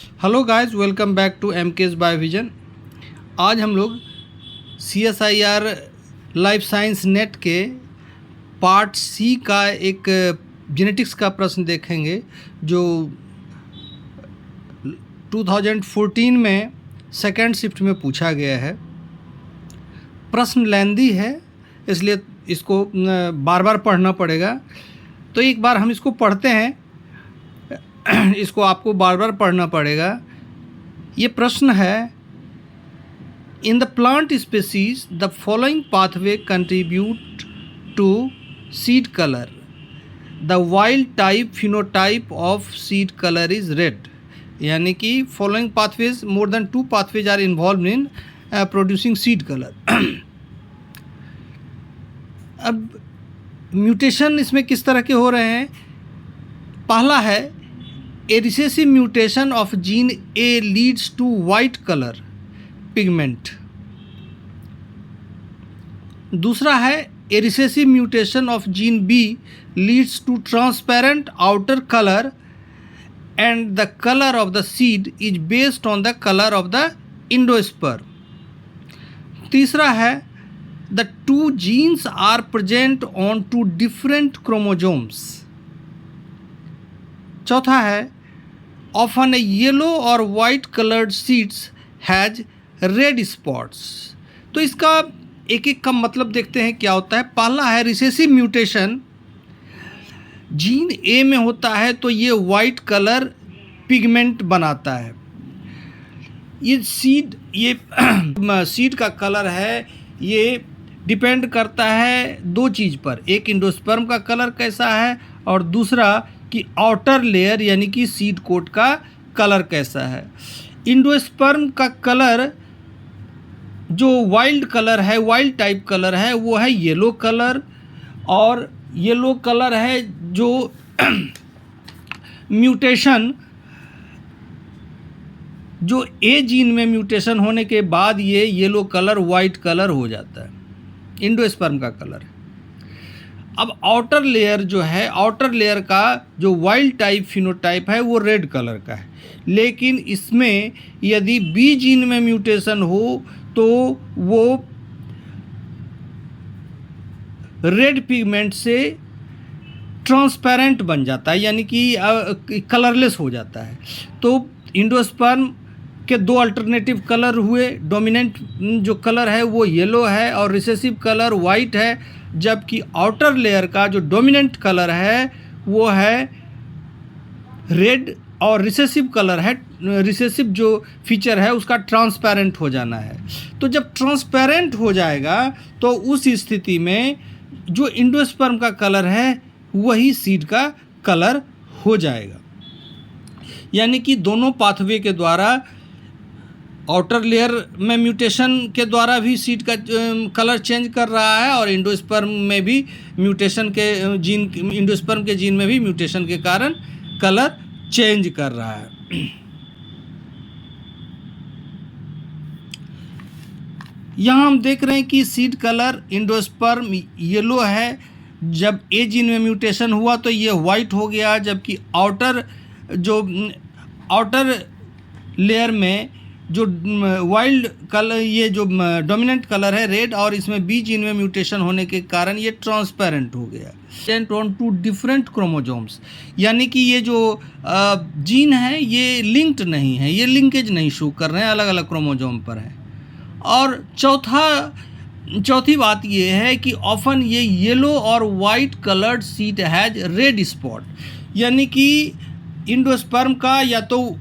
Hello guys, welcome back to MKS Biovision. आज हम लोग CSIR लाइफ साइंस नेट के पार्ट सी का एक जेनेटिक्स का प्रश्न देखेंगे जो 2014 में सेकेंड शिफ्ट में पूछा गया है। प्रश्न लेंदी है, इसलिए इसको बार बार पढ़ना पड़ेगा। तो एक बार हम इसको पढ़ते हैं, इसको आपको बार बार पढ़ना पड़ेगा। ये प्रश्न है, in the plant species the following pathway contribute to seed colour, the wild type phenotype of seed colour is red. यानी कि following pathways, more than 2 pathways are involve in producing seed colour. अब mutation इसमें किस तरह के हो रहे हैं? पहला है, a recessive mutation of gene A leads to white colour pigment. दूसरा है, a recessive mutation of gene B leads to transparent outer colour and the colour of the seed is based on the colour of the endosperm. तीसरा है, the 2 genes are present on 2 different chromosomes। चौथा है, often a yellow or white colored seeds has red spots। तो इसका एक एक का मतलब देखते हैं क्या होता है। पहला है, रिसेसिव म्यूटेशन जीन ए में होता है तो ये वाइट कलर पिगमेंट बनाता है। ये सीड का कलर है, ये डिपेंड करता है 2 चीज़ पर। एक, इंडोस्पर्म का कलर कैसा है, और दूसरा कि आउटर लेयर यानी कि सीड कोट का कलर कैसा है। इंडोस्पर्म का कलर जो वाइल्ड कलर है, वाइल्ड टाइप कलर है, वो है येलो कलर। और येलो कलर है जो म्यूटेशन, जो ए जीन में म्यूटेशन होने के बाद ये येलो कलर वाइट कलर हो जाता है, इंडोस्पर्म का कलर है। अब आउटर लेयर जो है, आउटर लेयर का जो वाइल्ड टाइप फिनोटाइप है वो रेड कलर का है। लेकिन इसमें यदि बी जीन में म्यूटेशन हो तो वो रेड पिगमेंट से ट्रांसपेरेंट बन जाता है, यानी कि कलरलेस हो जाता है। तो इंडोस्पर्म के 2 अल्टरनेटिव कलर हुए। डोमिनेंट जो कलर है वो येलो है और रिसेसिव कलर वाइट है, जबकि आउटर लेयर का जो डोमिनेंट कलर है वो है रेड और रिसेसिव कलर है, रिसेसिव जो फीचर है उसका ट्रांसपेरेंट हो जाना है। तो जब ट्रांसपेरेंट हो जाएगा तो उस स्थिति में जो इंडोस्पर्म का कलर है वही सीड का कलर हो जाएगा। यानी कि दोनों पाथवे के द्वारा, आउटर लेयर में म्यूटेशन के द्वारा भी सीड का कलर चेंज कर रहा है, और इंडोस्पर्म में भी म्यूटेशन के जीन, इंडोस्पर्म के जीन में भी म्यूटेशन के कारण कलर चेंज कर रहा है। यहाँ हम देख रहे हैं कि सीड कलर इंडोस्पर्म येलो है, जब ए जीन में म्यूटेशन हुआ तो ये वाइट हो गया, जबकि आउटर लेयर में जो वाइल्ड कलर, ये जो डोमिनेंट कलर है रेड, और इसमें बी जीन में म्यूटेशन होने के कारण ये ट्रांसपेरेंट हो गया। ऑन 2 डिफरेंट क्रोमोसोम्स, यानी कि ये जो जीन है ये लिंक्ड नहीं है, ये लिंकेज नहीं शो कर रहे हैं, अलग अलग क्रोमोसोम पर हैं। और चौथी बात ये है कि ऑफन ये येलो और white coloured seed has red spot, यानी कि इंडोस्पर्म का या तो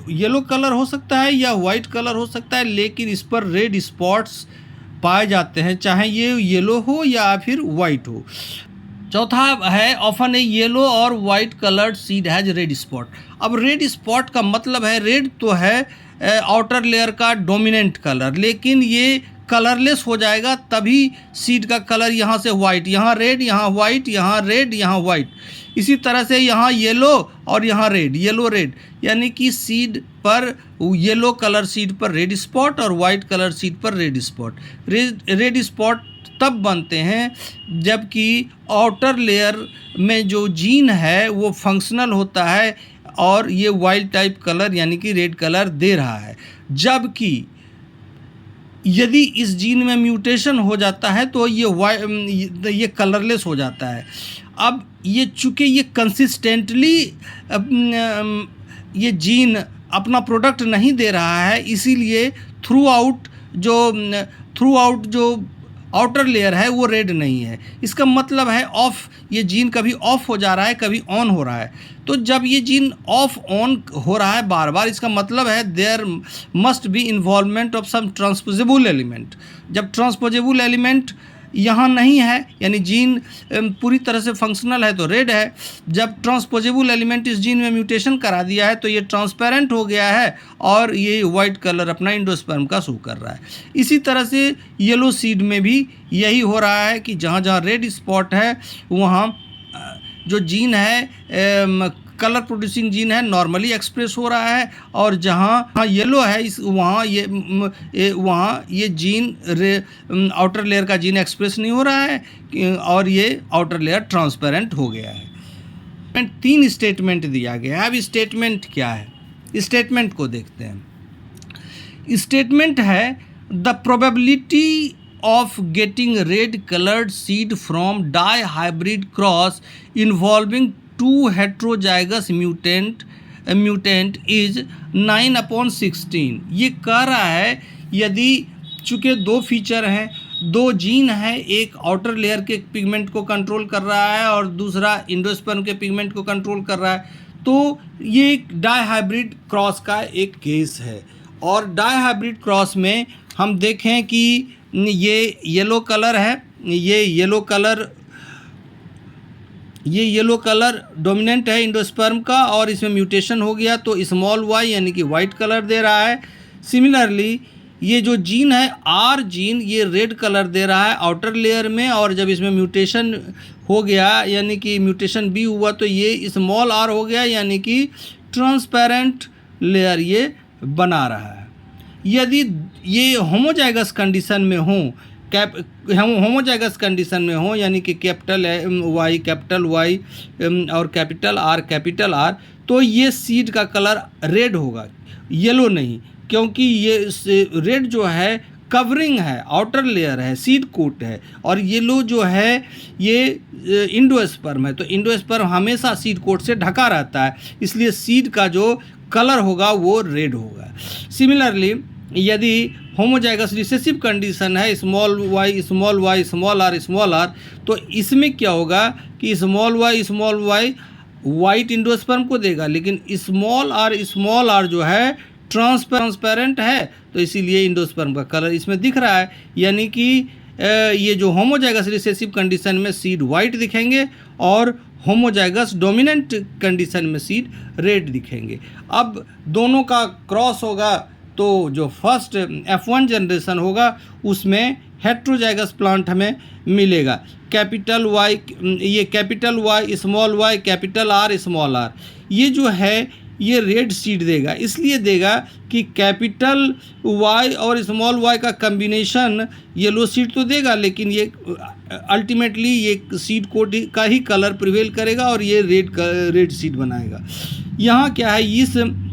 येलो कलर हो सकता है या वाइट कलर हो सकता है, लेकिन इस पर रेड स्पॉट्स पाए जाते हैं, चाहे ये येलो हो या फिर वाइट हो। चौथा है, ऑफन ए येलो और white coloured seed has red spot. अब रेड स्पॉट का मतलब है, रेड तो है आउटर लेयर का डोमिनेंट कलर, लेकिन ये कलरलेस हो जाएगा तभी सीड का कलर यहाँ से वाइट, यहाँ रेड, यहाँ वाइट, यहाँ रेड, यहाँ वाइट। इसी तरह से यहाँ येलो और यहाँ रेड, येलो रेड, यानी कि सीड पर येलो कलर सीड पर रेड स्पॉट और वाइट कलर सीड पर रेड स्पॉट। रेड स्पॉट तब बनते हैं जबकि आउटर लेयर में जो जीन है वो फंक्शनल होता है और ये वाइल्ड टाइप कलर यानी कि रेड कलर दे रहा है। जबकि यदि इस जीन में म्यूटेशन हो जाता है तो ये कलरलेस हो जाता है। अब ये चूँकि ये कंसिस्टेंटली ये जीन अपना प्रोडक्ट नहीं दे रहा है, इसीलिए थ्रू आउट जो आउटर लेयर है वो रेड नहीं है। इसका मतलब है ऑफ, ये जीन कभी ऑफ हो जा रहा है, कभी ऑन हो रहा है। तो जब ये जीन ऑफ ऑन हो रहा है बार बार, इसका मतलब है there must be involvement of some transposable element. जब ट्रांसपोजेबल एलिमेंट यहाँ नहीं है, यानी जीन पूरी तरह से फंक्शनल है तो रेड है। जब ट्रांसपोजेबल एलिमेंट इस जीन में म्यूटेशन करा दिया है तो ये ट्रांसपेरेंट हो गया है और ये वाइट कलर अपना एंडोस्पर्म का शो कर रहा है। इसी तरह से येलो सीड में भी यही हो रहा है कि जहाँ जहाँ रेड स्पॉट है वहाँ जो जीन है कलर प्रोड्यूसिंग जीन है नॉर्मली एक्सप्रेस हो रहा है, और जहाँ येलो है वहाँ ये जीन आउटर लेयर का जीन एक्सप्रेस नहीं हो रहा है और ये आउटर लेयर ट्रांसपेरेंट हो गया है। 3 स्टेटमेंट दिया गया है। अब स्टेटमेंट क्या है, स्टेटमेंट को देखते हैं। स्टेटमेंट है the probability of getting red colored seed from dihybrid cross involving two heterozygous mutant is 9/16। ये कह रहा है यदि चूँकि 2 फीचर हैं, 2 जीन हैं, एक आउटर लेयर के पिगमेंट को कंट्रोल कर रहा है और दूसरा एंडोस्पर्म के पिगमेंट को कंट्रोल कर रहा है, तो ये एक डाईहाइब्रिड क्रॉस का एक केस है। और डाईहाइब्रिड क्रॉस में हम देखें कि ये येलो कलर है, ये येलो कलर डोमिनेंट है एंडोस्पर्म का और इसमें म्यूटेशन हो गया तो स्मॉल y यानी कि वाइट कलर दे रहा है। सिमिलरली ये जो जीन है R जीन, ये रेड कलर दे रहा है आउटर लेयर में, और जब इसमें म्यूटेशन हो गया यानी कि म्यूटेशन B हुआ तो ये स्मॉल r हो गया यानी कि ट्रांसपेरेंट लेयर ये बना रहा है। यदि ये होमोजाइगस कंडीशन में हो, होमोजाइगस कंडीशन में हो यानी कि कैपिटल Y और कैपिटल R, तो ये सीड का कलर रेड होगा, येलो नहीं, क्योंकि ये रेड जो है कवरिंग है, आउटर लेयर है, सीड कोट है, और येलो जो है ये इंडोस्पर्म है। तो इंडोस्पर्म हमेशा सीड कोट से ढका रहता है, इसलिए सीड का जो कलर होगा वो रेड होगा। सिमिलरली यदि होमोजाइगस रिसेसिव कंडीशन है स्मॉल r, तो इसमें क्या होगा कि स्मॉल y वाइट इंडोस्पर्म को देगा, लेकिन स्मॉल r जो है ट्रांसपेरेंट है, तो इसीलिए इंडोस्पर्म का कलर इसमें दिख रहा है। यानी कि ये जो होमोजाइगस रिसेसिव कंडीशन में सीड वाइट दिखेंगे और होमोजाइगस डोमिनेंट कंडीशन में सीड रेड दिखेंगे। अब दोनों का क्रॉस होगा तो जो फर्स्ट F1 जनरेशन होगा उसमें हेट्रोजाइगस प्लांट हमें मिलेगा। Capital Y small y capital R small r, ये जो है ये रेड सीड देगा। इसलिए देगा कि कैपिटल Y और स्मॉल y का कम्बिनेशन येलो सीड तो देगा, लेकिन ये अल्टीमेटली ये सीड कोट का ही कलर प्रिवेल करेगा और ये रेड सीड बनाएगा। यहाँ क्या है,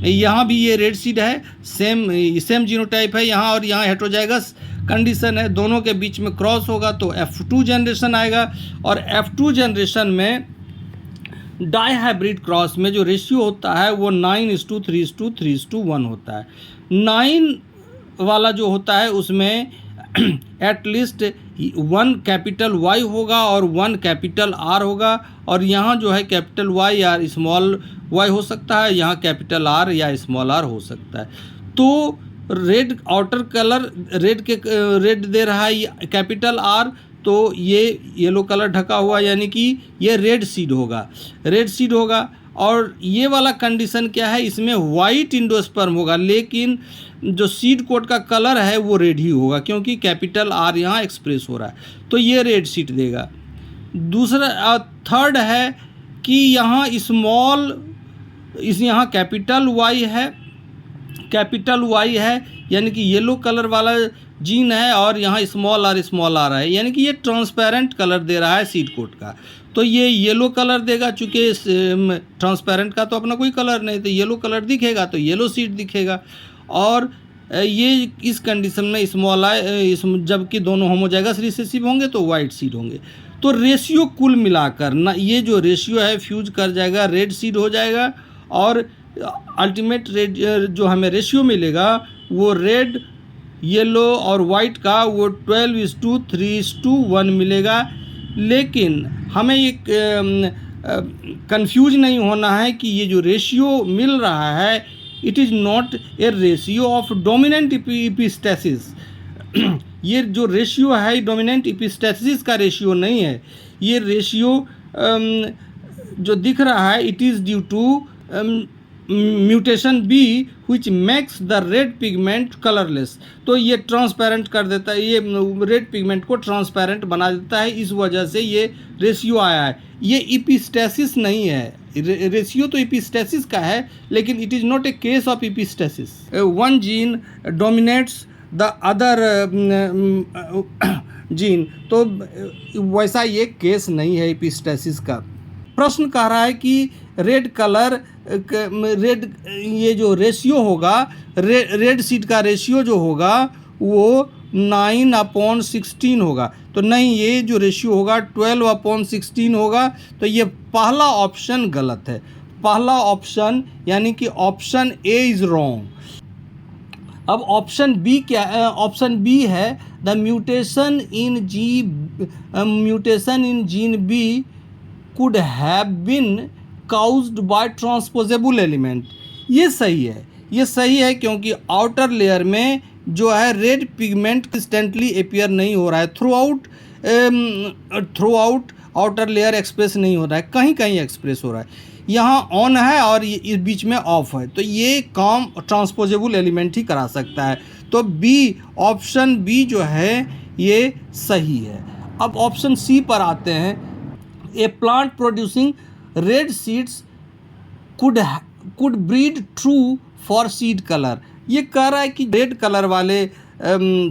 यहाँ भी ये रेड सीड है, सेम जीनोटाइप है यहाँ, और यहाँ हेट्रोजाइगस कंडीशन है, दोनों के बीच में क्रॉस होगा तो F2 जनरेशन आएगा। और F2 जनरेशन में डाईहाइब्रिड क्रॉस में जो रेशियो होता है वो 9:3:3:1 होता है। 9 वाला जो होता है उसमें एटलीस्ट 1 कैपिटल Y होगा और 1 कैपिटल R होगा, और यहाँ जो है कैपिटल Y या स्मॉल y हो सकता है, यहाँ कैपिटल R या स्मॉल r हो सकता है। तो रेड आउटर कलर रेड दे रहा है कैपिटल R, तो ये येलो कलर ढका हुआ यानी कि ये रेड सीड होगा। और ये वाला कंडीशन क्या है, इसमें वाइट इंडोस्पर्म होगा, लेकिन जो सीड कोट का कलर है वो रेड ही होगा क्योंकि कैपिटल R यहाँ एक्सप्रेस हो रहा है, तो ये रेड सीड देगा। दूसरा थर्ड है कि यहाँ यहाँ कैपिटल Y है यानी कि येलो कलर वाला जीन है, और यहाँ स्मॉल r है यानी कि ये ट्रांसपेरेंट कलर दे रहा है सीड कोट का, तो ये येलो कलर देगा, चूँकि ट्रांसपेरेंट का तो अपना कोई कलर नहीं, तो येलो कलर दिखेगा तो येलो सीड दिखेगा। और ये इस कंडीशन में स्मॉल आई जबकि दोनों होमोजाइगस रिसेसिव होंगे तो वाइट सीड होंगे। तो रेशियो कुल मिलाकर ना, ये जो रेशियो है फ्यूज कर जाएगा, रेड सीड हो जाएगा, और अल्टीमेट रेड जो हमें रेशियो मिलेगा वो रेड, येलो और वाइट का वो 12:3:1 मिलेगा। लेकिन हमें ये कंफ्यूज नहीं होना है कि ये जो रेशियो मिल रहा है it is not a ratio of dominant epistasis. ये जो रेशियो है डोमिनेंट इपिस्टेसिस का रेशियो नहीं है। ये रेशियो जो दिख रहा है it is due to mutation B which makes the red pigment colourless. तो ये ट्रांसपेरेंट कर देता है, ये रेड पिगमेंट को ट्रांसपेरेंट बना देता है, इस वजह से ये रेशियो आया है। ये इपिस्टेसिस नहीं है, रेशियो तो इपिस्टेसिस का है लेकिन it is not a case of epistasis. One gene dominates the other gene, तो वैसा ये केस नहीं है इपिस्टेसिस का। प्रश्न कह रहा है कि रेड कलर रेड ये जो रेशियो होगा रेड सीड का रेशियो जो होगा वो 9/16 होगा। तो नहीं, ये जो रेशियो होगा 12/16 होगा। तो ये पहला ऑप्शन गलत है, पहला ऑप्शन यानी कि ऑप्शन ए इज़ रॉन्ग। अब ऑप्शन बी क्या है? ऑप्शन बी है the mutation in gene B could have been caused by transposable element। ये सही है, ये सही है क्योंकि आउटर लेयर में जो है रेड पिगमेंट कंसिस्टेंटली अपीयर नहीं हो रहा है, through out outer layer express नहीं हो रहा है, कहीं कहीं एक्सप्रेस हो रहा है। यहाँ ऑन है और ये इस बीच में ऑफ है, तो ये काम ट्रांसपोजेबल एलिमेंट ही करा सकता है। तो बी, ऑप्शन बी जो है ये सही है। अब ऑप्शन सी पर आते हैं। A plant producing red seeds could breed true for seed color। ये कह रहा है कि रेड कलर वाले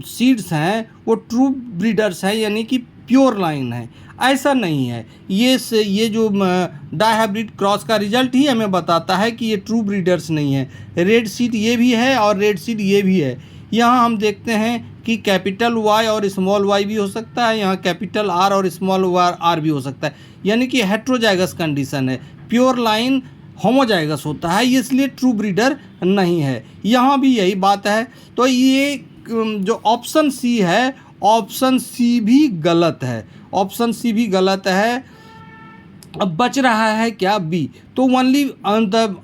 सीड्स हैं वो ट्रू ब्रीडर्स हैं, यानी कि प्योर लाइन है। ऐसा नहीं है, ये जो डायहाइब्रिड क्रॉस का रिजल्ट ही हमें बताता है कि ये ट्रू ब्रीडर्स नहीं है। रेड सीड ये भी है और रेड सीड ये भी है। यहाँ हम देखते हैं कि कैपिटल वाई और स्मॉल वाई भी हो सकता है, यहाँ कैपिटल आर और स्मॉल आर भी हो सकता है, यानी कि हेट्रोजाइगस कंडीशन है। प्योर लाइन होमोजाइगस होता है, इसलिए ट्रू ब्रीडर नहीं है। यहाँ भी यही बात है। तो ये जो ऑप्शन सी है, ऑप्शन सी भी गलत है, ऑप्शन सी भी गलत है। अब बच रहा है क्या? बी। तो ओनली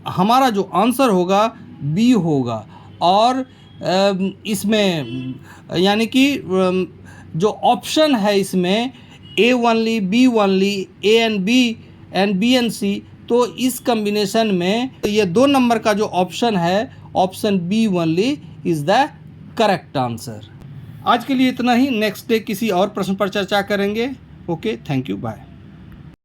हमारा जो आंसर होगा बी होगा। और इसमें यानी कि जो ऑप्शन है इसमें A only, B only, A and B and B and C, तो इस कम्बिनेशन में ये 2 नंबर का जो ऑप्शन है, option B only is the correct answer. आज के लिए इतना ही, नेक्स्ट डे किसी और प्रश्न पर चर्चा करेंगे। Okay, thank you, bye.